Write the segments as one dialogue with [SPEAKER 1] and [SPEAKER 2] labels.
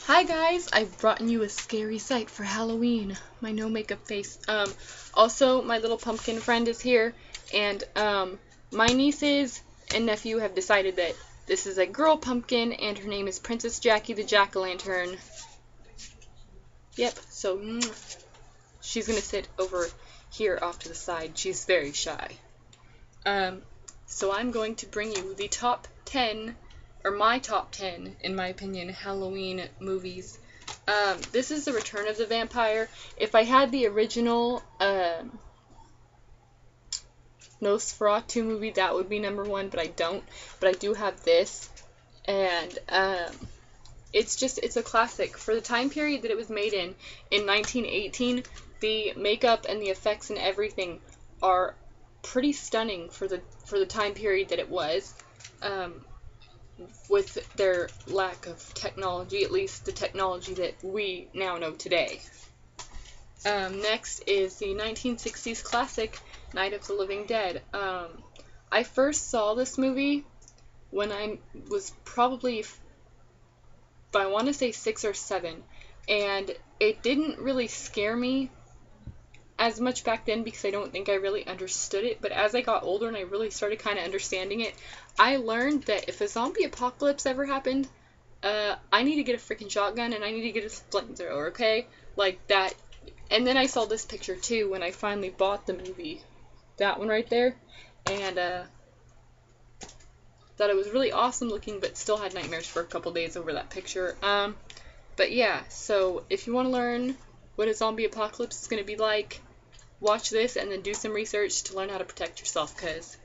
[SPEAKER 1] Hi guys, I've brought you a scary sight for Halloween. My no makeup face. Also my little pumpkin friend is here, and my nieces and nephew have decided that this is a girl pumpkin, and her name is Princess Jackie the Jack-o'-lantern. Yep. So she's gonna sit over here off to the side. She's very shy. So I'm going to bring you the top 10, or my top 10, in my opinion, Halloween movies. This is The Return of the Vampire. If I had the original Nosferatu movie, that would be number 1, but I don't. But I do have this, and it's a classic. For the time period that it was made in 1918, the makeup and the effects and everything are pretty stunning for the time period that it was, with their lack of technology, at least the technology that we now know today. Next is the 1960s classic Night of the Living Dead. I first saw this movie when I was probably, I want to say 6 or 7, and it didn't really scare me as much back then because I don't think I really understood it, but as I got older and I really started kind of understanding it, I learned that if a zombie apocalypse ever happened, I need to get a freaking shotgun and I need to get a flamethrower, okay? Like that. And then I saw this picture too when I finally bought the movie. That one right there. And thought it was really awesome looking, but still had nightmares for a couple days over that picture. But yeah, so if you want to learn what a zombie apocalypse is going to be like, watch this and then do some research to learn how to protect yourself, because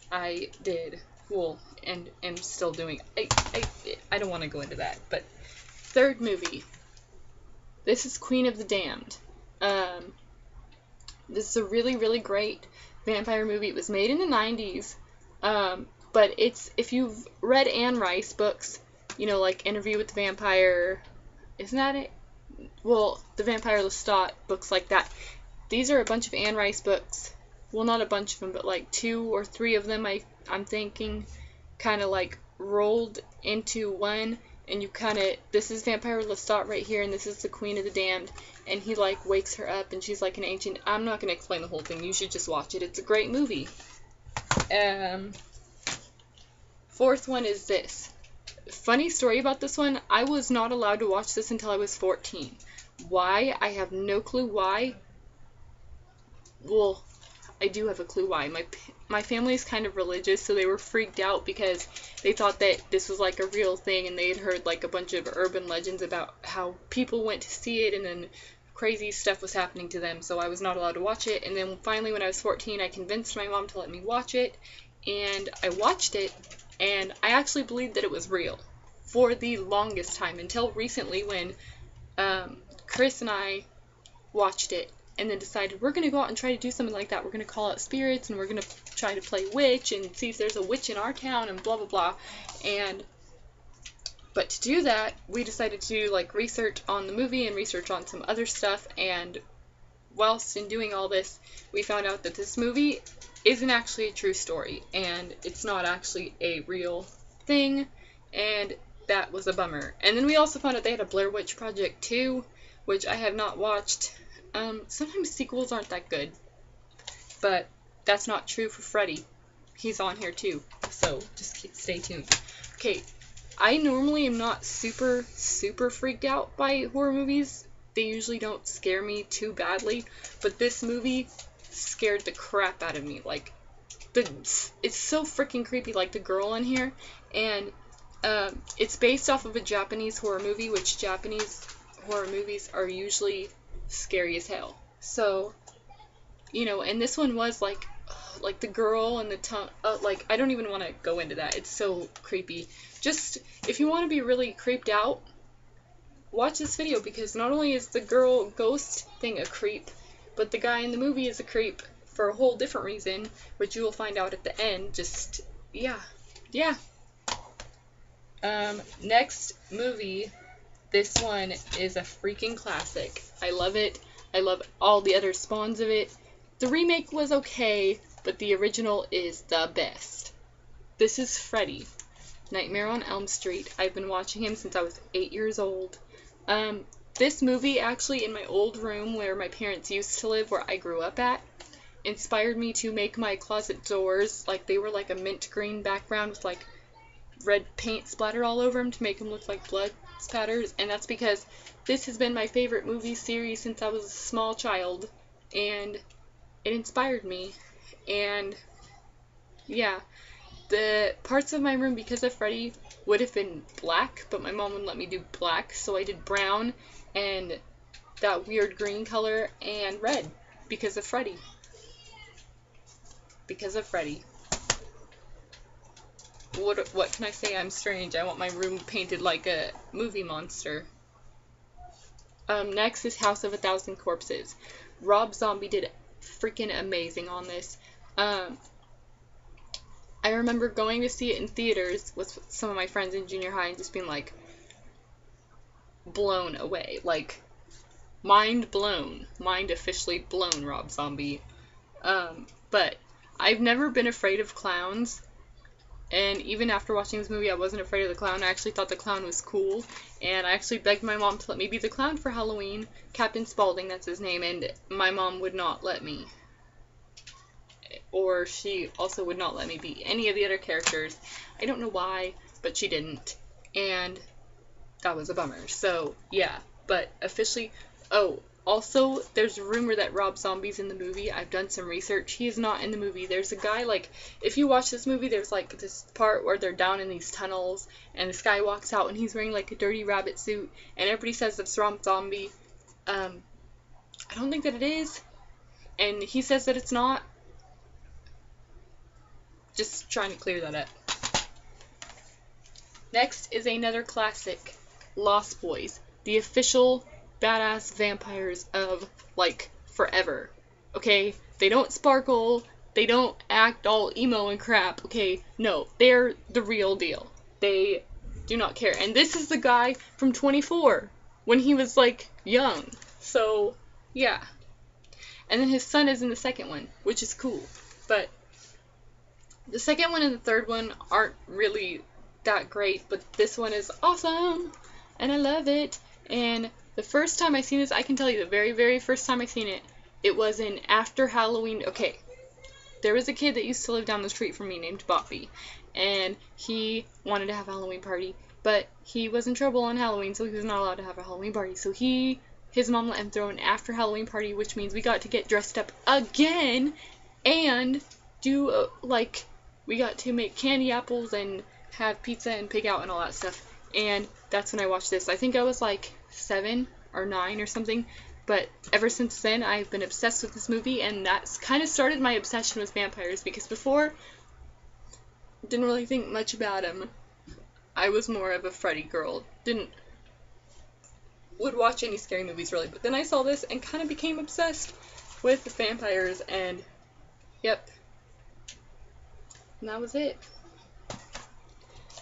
[SPEAKER 1] I did. Well, and am still doing. I don't want to go into that. But third movie. This is Queen of the Damned. This is a really, really great vampire movie. It was made in the 90s. But if you've read Anne Rice books, you know, like Interview with the Vampire, isn't that it? Well, the Vampire Lestat, books like that. These are a bunch of Anne Rice books. Well, not a bunch of them, but like 2 or 3 of them, I'm thinking, kind of like rolled into one. And you kind of, this is Vampire Lestat right here, and this is the Queen of the Damned. And he like wakes her up, and she's like an ancient. I'm not gonna explain the whole thing. You should just watch it. It's a great movie. Fourth one is this. Funny story about this one. I was not allowed to watch this until I was 14. Why? I have no clue why. Well, I do have a clue why. My family is kind of religious, so they were freaked out because they thought that this was like a real thing, and they had heard like a bunch of urban legends about how people went to see it, and then crazy stuff was happening to them, so I was not allowed to watch it. And then finally when I was 14, I convinced my mom to let me watch it, and I watched it, and I actually believed that it was real for the longest time, until recently when Chris and I watched it and then decided we're going to go out and try to do something like that. We're going to call out spirits, and we're going to try to play witch and see if there's a witch in our town and blah blah blah. But to do that, we decided to do like research on the movie and research on some other stuff, and whilst in doing all this, we found out that this movie isn't actually a true story, and it's not actually a real thing, and that was a bummer. And then we also found out they had a Blair Witch Project 2, which I have not watched. Sometimes sequels aren't that good, but that's not true for Freddy. He's on here too, so just stay tuned. Okay, I normally am not super freaked out by horror movies. They usually don't scare me too badly, but this movie scared the crap out of me. Like, it's so freaking creepy, like the girl in here, and it's based off of a Japanese horror movie, which Japanese horror movies are usually scary as hell. So, you know, and this one was like the girl and the tongue, like, I don't even want to go into that. It's so creepy. Just, if you want to be really creeped out, watch this video, because not only is the girl ghost thing a creep, but the guy in the movie is a creep for a whole different reason, which you will find out at the end. Just, yeah. Next movie. This one is a freaking classic. I love it. I love all the other spawns of it. The remake was okay, but the original is the best. This is Freddy. Nightmare on Elm Street. I've been watching him since I was 8 years old. This movie, actually, in my old room where my parents used to live, where I grew up at, inspired me to make my closet doors, like, they were like a mint green background with, like, red paint splattered all over them to make them look like blood spatters, and that's because this has been my favorite movie series since I was a small child, and it inspired me, and, yeah. The parts of my room, because of Freddy, would have been black, but my mom wouldn't let me do black, so I did brown and that weird green color and red because of Freddy. Because of Freddy. What can I say? I'm strange. I want my room painted like a movie monster. Next is House of a Thousand Corpses. Rob Zombie did freaking amazing on this. I remember going to see it in theaters with some of my friends in junior high and just being like blown away. Like, mind blown. Mind officially blown, Rob Zombie. But I've never been afraid of clowns. And even after watching this movie, I wasn't afraid of the clown. I actually thought the clown was cool. And I actually begged my mom to let me be the clown for Halloween. Captain Spaulding, that's his name. And my mom would not let me. Or she also would not let me be any of the other characters. I don't know why, but she didn't. And that was a bummer. So, yeah. But officially... Oh, also, there's a rumor that Rob Zombie's in the movie. I've done some research. He is not in the movie. There's a guy, like... If you watch this movie, there's, like, this part where they're down in these tunnels, and this guy walks out, and he's wearing, like, a dirty rabbit suit, and everybody says it's Rob Zombie. I don't think that it is. And he says that it's not. Just trying to clear that up. Next is another classic, Lost Boys, the official badass vampires of, like, forever. Okay? They don't sparkle, they don't act all emo and crap, okay? No, they're the real deal. They do not care. And this is the guy from 24, when he was, like, young. So, yeah. And then his son is in the second one, which is cool. But the second one and the third one aren't really that great, but this one is awesome, and I love it. And the first time I seen this, I can tell you the very, very first time I seen it, it was in After Halloween. Okay, there was a kid that used to live down the street from me named Bobby, and he wanted to have a Halloween party, but he was in trouble on Halloween, so he was not allowed to have a Halloween party. So his mom let him throw an after Halloween party, which means we got to get dressed up again and do, we got to make candy apples and have pizza and pig out and all that stuff. And that's when I watched this. I think I was like 7 or 9 or something. But ever since then, I've been obsessed with this movie. And that's kind of started my obsession with vampires. Because before, didn't really think much about them. I was more of a Freddy girl. Would watch any scary movies really. But then I saw this and kind of became obsessed with the vampires. And, yep. And that was it.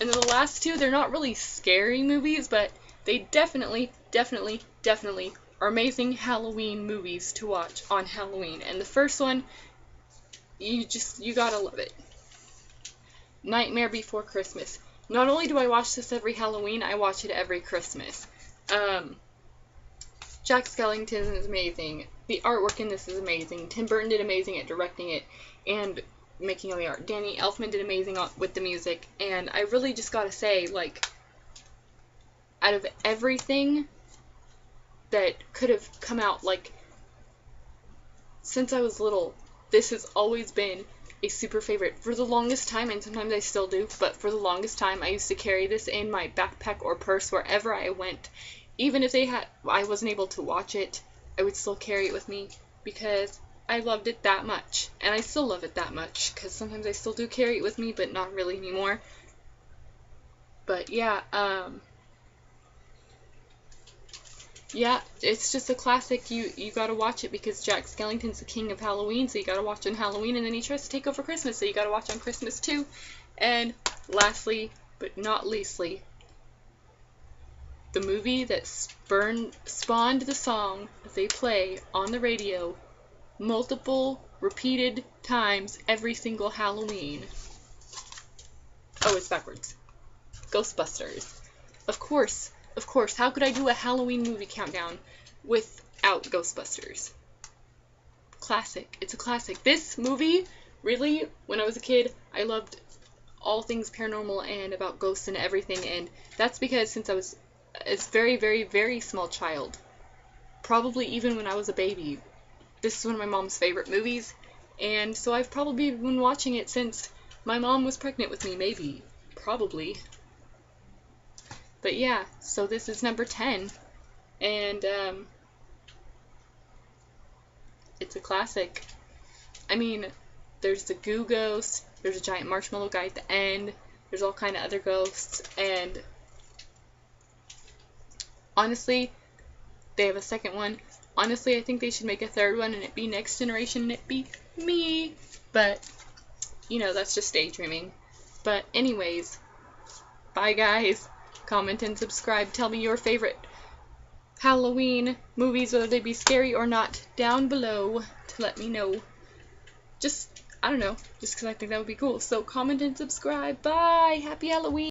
[SPEAKER 1] And then the last two, they're not really scary movies, but they definitely are amazing Halloween movies to watch on Halloween. And the first one, you gotta love it. Nightmare Before Christmas. Not only do I watch this every Halloween, I watch it every Christmas. Jack Skellington is amazing. The artwork in this is amazing. Tim Burton did amazing at directing it and making all the art. Danny Elfman did amazing with the music, and I really just gotta say, like, out of everything that could have come out, like, since I was little, this has always been a super favorite. For the longest time, and sometimes I still do, but for the longest time, I used to carry this in my backpack or purse wherever I went. Even if I wasn't able to watch it, I would still carry it with me, because I loved it that much, and I still love it that much, because sometimes I still do carry it with me, but not really anymore. But yeah, yeah, it's just a classic. You gotta watch it because Jack Skellington's the king of Halloween, so you gotta watch on Halloween, and then he tries to take over Christmas, so you gotta watch on Christmas too. And lastly, but not leastly, the movie that spawned the song that they play on the radio multiple repeated times every single Halloween. Oh, it's backwards. Ghostbusters. Of course, of course, how could I do a Halloween movie countdown without Ghostbusters? Classic. It's a classic. This movie, really, when I was a kid, I loved all things paranormal and about ghosts and everything, and that's because since I was a very, very, very small child, probably even when I was a baby, this is one of my mom's favorite movies, and so I've probably been watching it since my mom was pregnant with me, maybe. Probably. But yeah, so this is number 10, and it's a classic. I mean, there's the goo ghost, there's a giant marshmallow guy at the end, there's all kind of other ghosts, and honestly, they have a second one. Honestly, I think they should make a third one and it be Next Generation and it be me, but, you know, that's just daydreaming. But anyways, bye guys, comment and subscribe, tell me your favorite Halloween movies, whether they be scary or not, down below to let me know. Just, I don't know, just because I think that would be cool. So comment and subscribe. Bye! Happy Halloween!